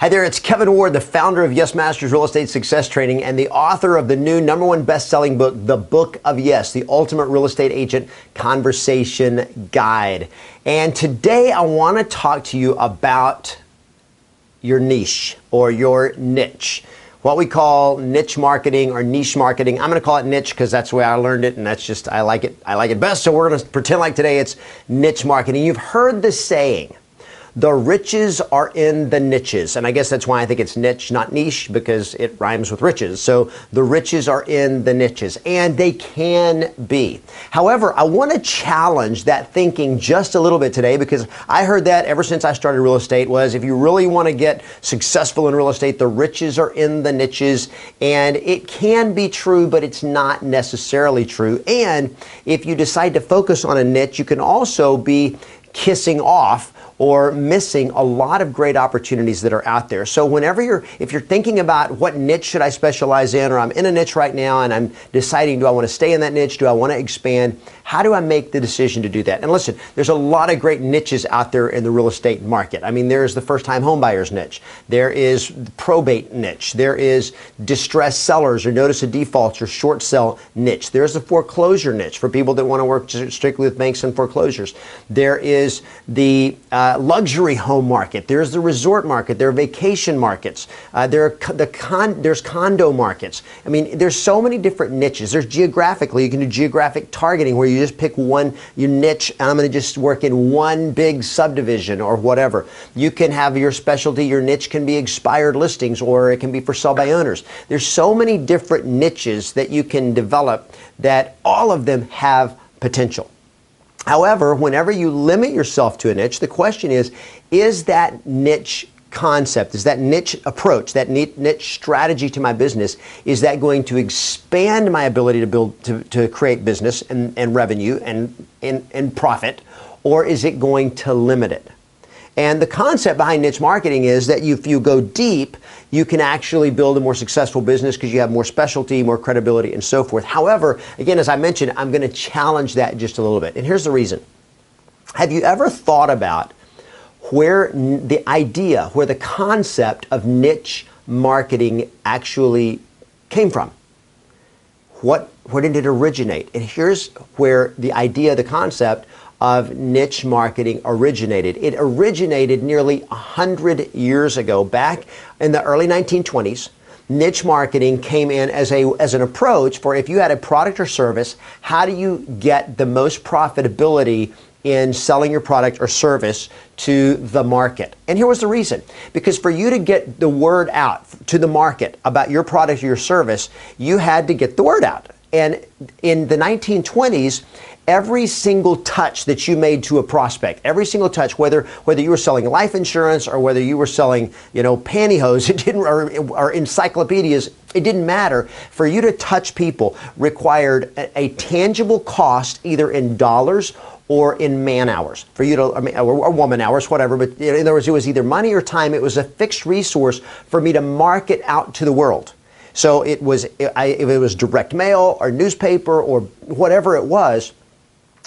Hi there, it's Kevin Ward, the founder of Yes Masters Real Estate Success Training and the author of the new #1 best-selling book, The Book of Yes, the Ultimate Real Estate Agent Conversation Guide. And today I want to talk to you about your niche or your niche. What we call niche marketing or niche marketing. I'm going to call it niche because that's the way I learned it, and that's just, I like it best. So we're going to pretend like today it's niche marketing. You've heard the saying, the riches are in the niches. And I guess that's why I think it's niche, not niche, because it rhymes with riches. So the riches are in the niches, and they can be. However, I want to challenge that thinking just a little bit today, because I heard that ever since I started real estate was if you really want to get successful in real estate, the riches are in the niches. And it can be true, but it's not necessarily true. And if you decide to focus on a niche, you can also be kissing off or missing a lot of great opportunities that are out there. So if you're thinking about what niche should I specialize in, or I'm in a niche right now and I'm deciding, do I want to stay in that niche? Do I want to expand? How do I make the decision to do that? And listen, there's a lot of great niches out there in the real estate market. I mean, there's the first-time homebuyers niche. There is probate niche. There is distressed sellers or notice of defaults or short sell niche. There's the foreclosure niche for people that want to work strictly with banks and foreclosures. There is the luxury home market. There's the resort market. There are vacation markets. There's condo markets. I mean, there's so many different niches. There's geographically, you can do geographic targeting where you just pick your niche, and I'm going to just work in one big subdivision or whatever. You can have your specialty, your niche can be expired listings, or it can be for sale by owners. There's so many different niches that you can develop that all of them have potential. However, whenever you limit yourself to a niche, the question is that niche concept, is that niche approach, that niche strategy to my business, is that going to expand my ability to create business and revenue and profit, or is it going to limit it? And the concept behind niche marketing is that if you go deep, you can actually build a more successful business because you have more specialty, more credibility, and so forth. However, again, as I mentioned, I'm going to challenge that just a little bit. And here's the reason. Have you ever thought about where the concept of niche marketing actually came from? Where did it originate? And here's where the idea, the concept of niche marketing originated. It originated nearly 100 years ago, back in the early 1920s. Niche marketing came in as an approach for if you had a product or service, how do you get the most profitability in selling your product or service to the market? And here was the reason. Because for you to get the word out to the market about your product or your service, you had to get the word out. And in the 1920s, every single touch that you made to a prospect, every single touch, whether you were selling life insurance or whether you were selling, pantyhose, or encyclopedias, it didn't matter. For you to touch people required a tangible cost, either in dollars or in man hours, for you to, or woman hours, whatever. But in other words, it was either money or time. It was a fixed resource for me to market out to the world. So if it was direct mail or newspaper or whatever it was,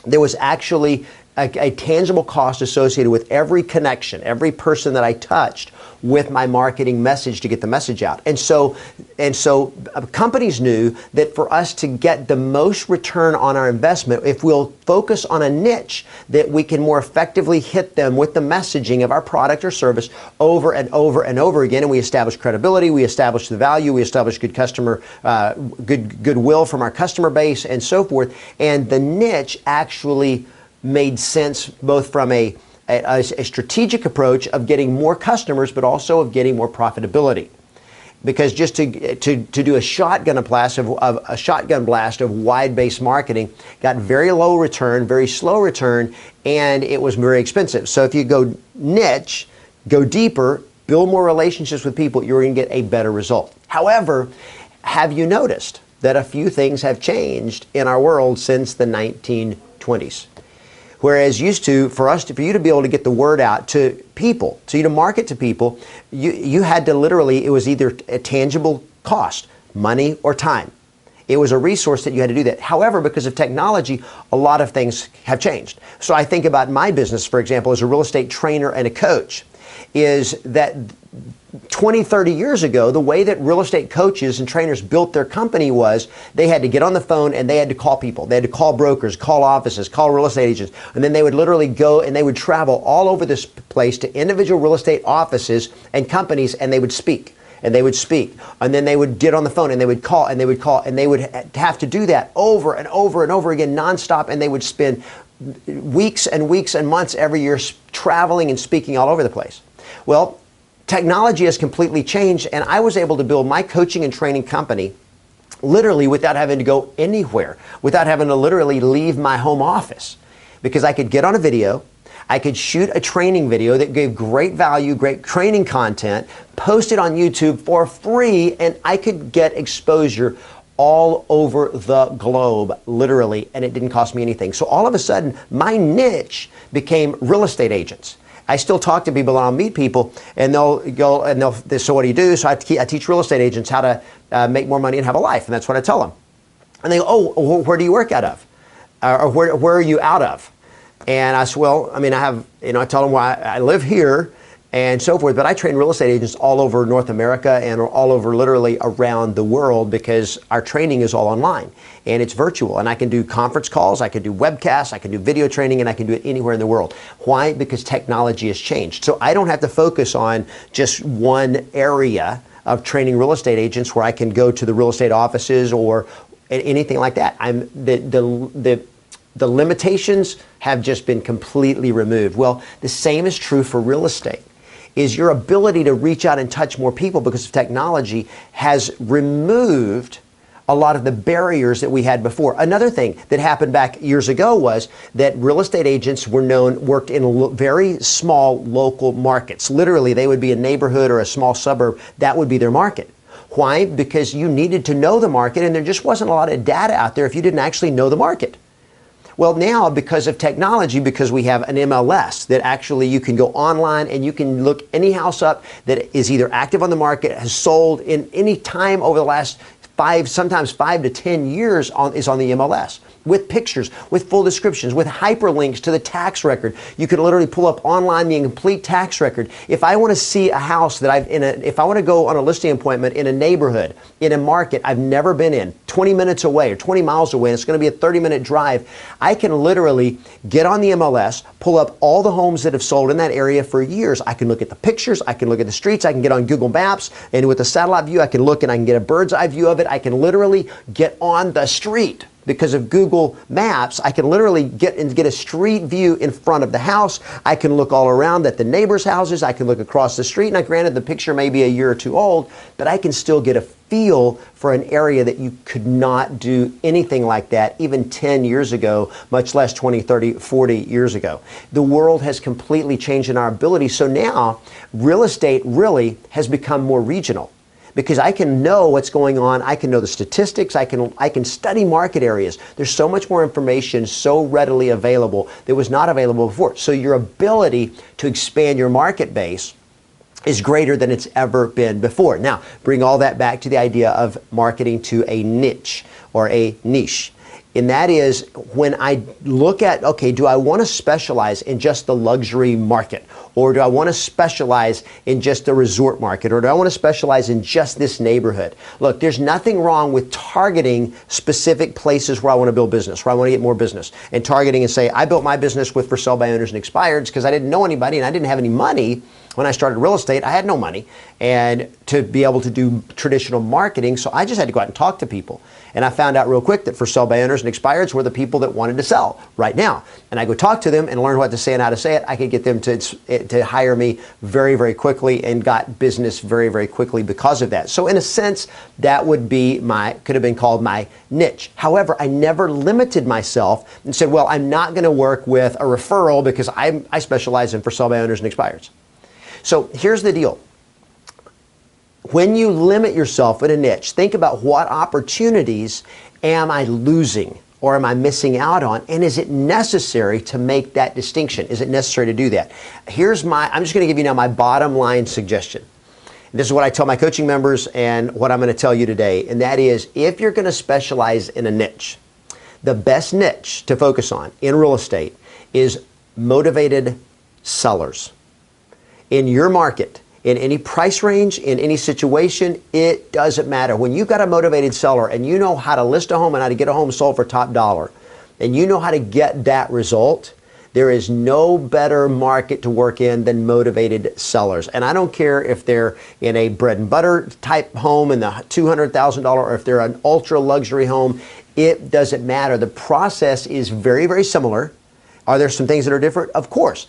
there was actually a tangible cost associated with every connection, every person that I touched with my marketing message to get the message out. And so companies knew that for us to get the most return on our investment, if we'll focus on a niche, that we can more effectively hit them with the messaging of our product or service over and over and over again. And we establish credibility, we establish the value, we establish good customer, goodwill from our customer base and so forth. And the niche actually made sense both from a strategic approach of getting more customers, but also of getting more profitability. Because just to do a shotgun blast of wide-based marketing got very low return, very slow return, and it was very expensive. So if you go niche, go deeper, build more relationships with people, you're going to get a better result. However, have you noticed that a few things have changed in our world since the 1920s? Whereas for you to be able to get the word out to people, so you to market to people, you had to literally, it was either a tangible cost, money or time. It was a resource that you had to do that. However, because of technology, a lot of things have changed. So I think about my business, for example, as a real estate trainer and a coach, is that 20, 30 years ago, the way that real estate coaches and trainers built their company was they had to get on the phone and they had to call people. They had to call brokers, call offices, call real estate agents, and then they would literally go and they would travel all over this place to individual real estate offices and companies, and they would speak. And they would speak, and then they would get on the phone and they would call and they would call, and they would have to do that over and over and over again nonstop, and they would spend weeks and weeks and months every year traveling and speaking all over the place. Well, technology has completely changed, and I was able to build my coaching and training company literally without having to go anywhere, without having to literally leave my home office, because I could get on a video, I could shoot a training video that gave great value, great training content, post it on YouTube for free, and I could get exposure all over the globe, literally, and it didn't cost me anything. So all of a sudden, my niche became real estate agents. I still talk to people and I'll meet people and they'll go and so what do you do? So I teach real estate agents how to make more money and have a life, and that's what I tell them. And they go, oh, where do you work out of? Or where are you out of? And I said, well, I mean, I tell them why I live here and so forth, but I train real estate agents all over North America and all over literally around the world, because our training is all online and it's virtual, and I can do conference calls, I can do webcasts, I can do video training, and I can do it anywhere in the world. Why? Because technology has changed. So I don't have to focus on just one area of training real estate agents where I can go to the real estate offices or anything like that. The limitations have just been completely removed. Well, the same is true for real estate. Is your ability to reach out and touch more people because of technology has removed a lot of the barriers that we had before. Another thing that happened back years ago was that real estate agents worked in very small local markets. Literally, they would be a neighborhood or a small suburb. That would be their market. Why? Because you needed to know the market, and there just wasn't a lot of data out there if you didn't actually know the market. Well, now, because of technology, because we have an MLS that actually you can go online and you can look any house up that is either active on the market, has sold in any time over the last sometimes 5 to 10 years is on the MLS, with pictures, with full descriptions, with hyperlinks to the tax record. You can literally pull up online the complete tax record. If I want to see a house that if I want to go on a listing appointment in a neighborhood, in a market I've never been in, 20 minutes away or 20 miles away, and it's going to be a 30-minute drive, I can literally get on the MLS, pull up all the homes that have sold in that area for years. I can look at the pictures, I can look at the streets, I can get on Google Maps, and with a satellite view, I can look and I can get a bird's eye view of it. I can literally get on the street. Because of Google Maps, I can literally get a street view in front of the house. I can look all around at the neighbors' houses. I can look across the street. Now, granted, the picture may be a year or two old, but I can still get a feel for an area that you could not do anything like that even 10 years ago, much less 20, 30, 40 years ago. The world has completely changed in our ability. So now, real estate really has become more regional, because I can know what's going on. I can know the statistics. I can study market areas. There's so much more information so readily available that was not available before. So your ability to expand your market base is greater than it's ever been before. Now, bring all that back to the idea of marketing to a niche or a niche. And that is when I look at, okay, do I want to specialize in just the luxury market? Or do I want to specialize in just the resort market? Or do I want to specialize in just this neighborhood? Look, there's nothing wrong with targeting specific places where I want to build business, where I want to get more business, and targeting and say, I built my business with for sale by owners and expireds because I didn't know anybody and I didn't have any money. When I started real estate, I had no money and to be able to do traditional marketing, so I just had to go out and talk to people. And I found out real quick that for sale by owners and expireds were the people that wanted to sell right now. And I go talk to them and learn what to say and how to say it. I could get them to hire me very, very quickly and got business very, very quickly because of that. So in a sense, that would be could have been called my niche. However, I never limited myself and said, well, I'm not going to work with a referral because I specialize in for sale by owners and expireds. So here's the deal. When you limit yourself in a niche, think about what opportunities am I losing or am I missing out on? And is it necessary to make that distinction? Is it necessary to do that? I'm just going to give you now my bottom line suggestion. This is what I tell my coaching members and what I'm going to tell you today. And that is, if you're going to specialize in a niche, the best niche to focus on in real estate is motivated sellers. In your market, in any price range, in any situation, it doesn't matter. When you've got a motivated seller and you know how to list a home and how to get a home sold for top dollar, and you know how to get that result, there is no better market to work in than motivated sellers. And I don't care if they're in a bread and butter type home in the $200,000 or if they're an ultra luxury home, it doesn't matter. The process is very, very similar. Are there some things that are different? Of course.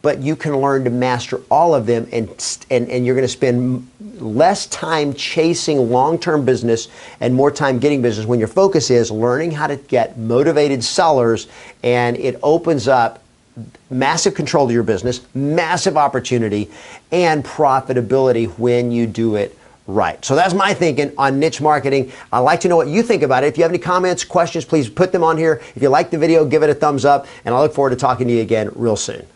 But you can learn to master all of them, and you're going to spend less time chasing long-term business and more time getting business when your focus is learning how to get motivated sellers, and it opens up massive control to your business, massive opportunity, and profitability when you do it right. So that's my thinking on niche marketing. I'd like to know what you think about it. If you have any comments, questions, please put them on here. If you like the video, give it a thumbs up, and I look forward to talking to you again real soon.